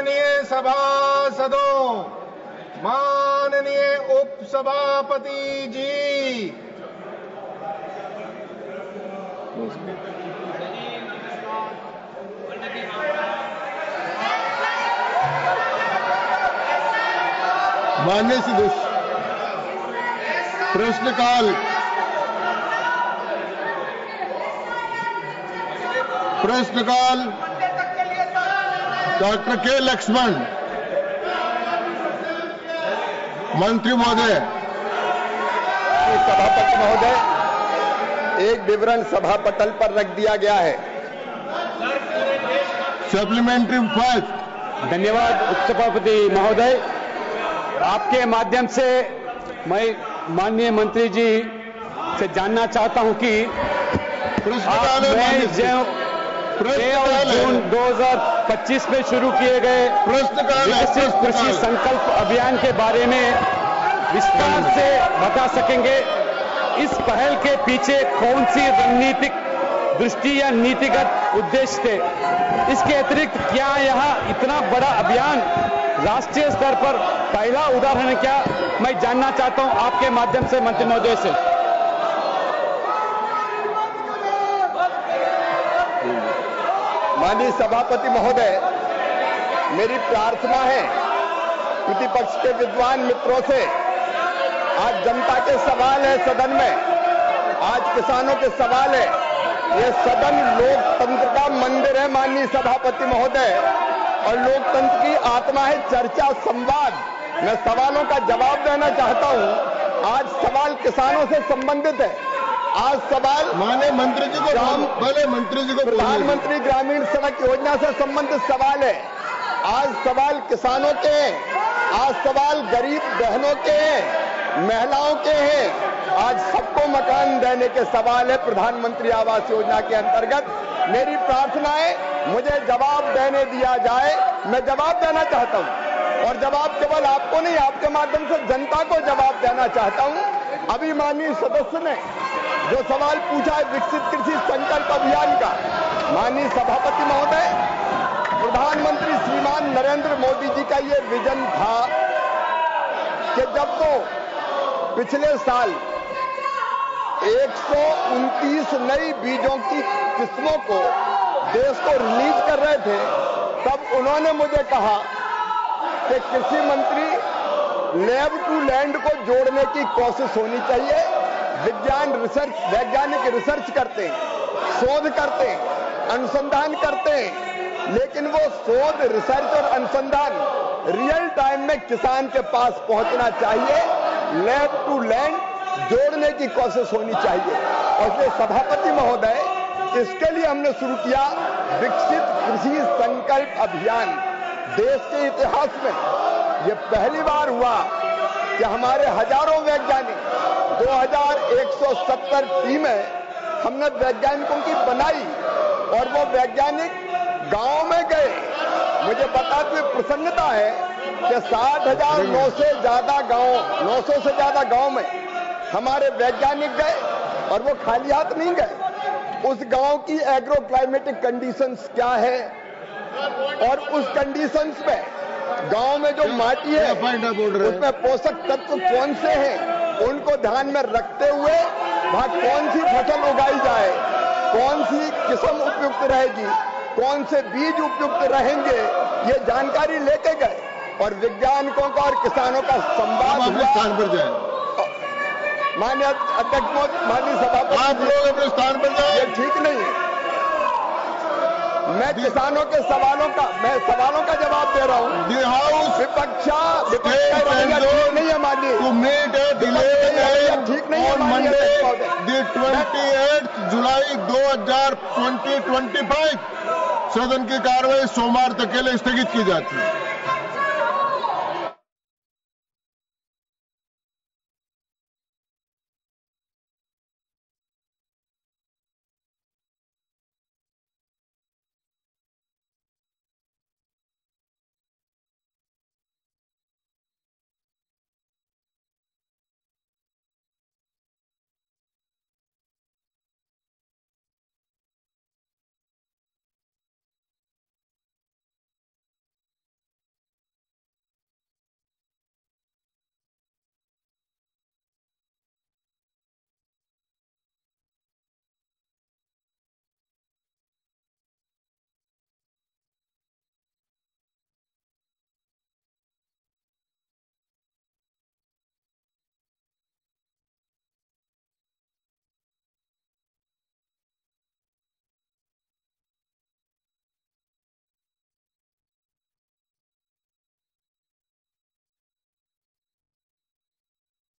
माननीय सभासदों, माननीय उपसभापति जी, माननीय सदस्य, प्रश्नकाल डॉक्टर के लक्ष्मण मंत्री महोदय। सभापति महोदय, एक विवरण सभा पटल पर रख दिया गया है। Supplementary first. धन्यवाद उपसभापति महोदय। आपके माध्यम से मैं माननीय मंत्री जी से जानना चाहता हूं कि जून 2025 में शुरू किए गए विकसित कृषि संकल्प अभियान के बारे में विस्तार से बता सकेंगे। इस पहल के पीछे कौन सी रणनीतिक दृष्टि या नीतिगत उद्देश्य थे? इसके अतिरिक्त क्या यह इतना बड़ा अभियान राष्ट्रीय स्तर पर पहला उदाहरण है क्या? मैं जानना चाहता हूं आपके माध्यम से मंत्री महोदय से। माननीय सभापति महोदय, मेरी प्रार्थना है प्रतिपक्ष के विद्वान मित्रों से, आज जनता के सवाल है सदन में, आज किसानों के सवाल है। ये सदन लोकतंत्र का मंदिर है माननीय सभापति महोदय, और लोकतंत्र की आत्मा है चर्चा, संवाद। मैं सवालों का जवाब देना चाहता हूं। आज सवाल किसानों से संबंधित है। आज सवाल माननीय मंत्री जी को पहले मंत्री जी को प्रधानमंत्री ग्रामीण सड़क योजना से संबंधित सवाल है। आज सवाल किसानों के हैं, आज सवाल गरीब बहनों के हैं, महिलाओं के हैं। आज सबको मकान देने के सवाल है प्रधानमंत्री आवास योजना के अंतर्गत। मेरी प्रार्थना है मुझे जवाब देने दिया जाए। मैं जवाब देना चाहता हूं, और जवाब केवल आपको नहीं, आपके माध्यम से जनता को जवाब देना चाहता हूं। अभी माननीय सदस्य ने जो सवाल पूछा है विकसित कृषि संकल्प अभियान का, माननीय सभापति महोदय, प्रधानमंत्री श्रीमान नरेंद्र मोदी जी का ये विजन था कि जब वो पिछले साल 129 नई बीजों की किस्मों को देश को रिलीज कर रहे थे, तब उन्होंने मुझे कहा कि कृषि मंत्री लैब टू लैंड को जोड़ने की कोशिश होनी चाहिए। वैज्ञानिक रिसर्च करते हैं, शोध करते हैं, अनुसंधान करते हैं, लेकिन वो शोध, रिसर्च और अनुसंधान रियल टाइम में किसान के पास पहुंचना चाहिए। लैब टू लैंड जोड़ने की कोशिश होनी चाहिए। और इसलिए सभापति महोदय, इसके लिए हमने शुरू किया विकसित कृषि संकल्प अभियान। देश के इतिहास में यह पहली बार हुआ कि हमारे हजारों वैज्ञानिक, 2170 टीमें हमने वैज्ञानिकों की बनाई, और वो वैज्ञानिक गांव में गए। मुझे बताते हुए प्रसन्नता है कि 60,900 से ज्यादा गांव में हमारे वैज्ञानिक गए, और वो खाली हाथ नहीं गए। उस गांव की एग्रो क्लाइमेटिक कंडीशंस क्या है, और उस कंडीशंस में गांव में जो माटी है उसमें पोषक तत्व कौन से हैं, उनको ध्यान में रखते हुए वहां कौन सी फसल उगाई जाए, कौन सी किस्म उपयुक्त रहेगी, कौन से बीज उपयुक्त रहेंगे, ये जानकारी लेके गए। और वैज्ञानिकों का और किसानों का संवाद अपने स्थान पर जाए। माननीय अध्यक्ष, माननीय सभापति, आप लोग अपने स्थान पर जाए। ये ठीक नहीं है। मैं किसानों के सवालों का जवाब दे रहा हूं। दी हाउस विपक्ष नहीं है माननीय, टू मीट ए डिले ठीक नहीं है मंडे माननीय। दी 28 जुलाई 2025 सदन की कार्रवाई सोमवार तक के लिए स्थगित की जाती है।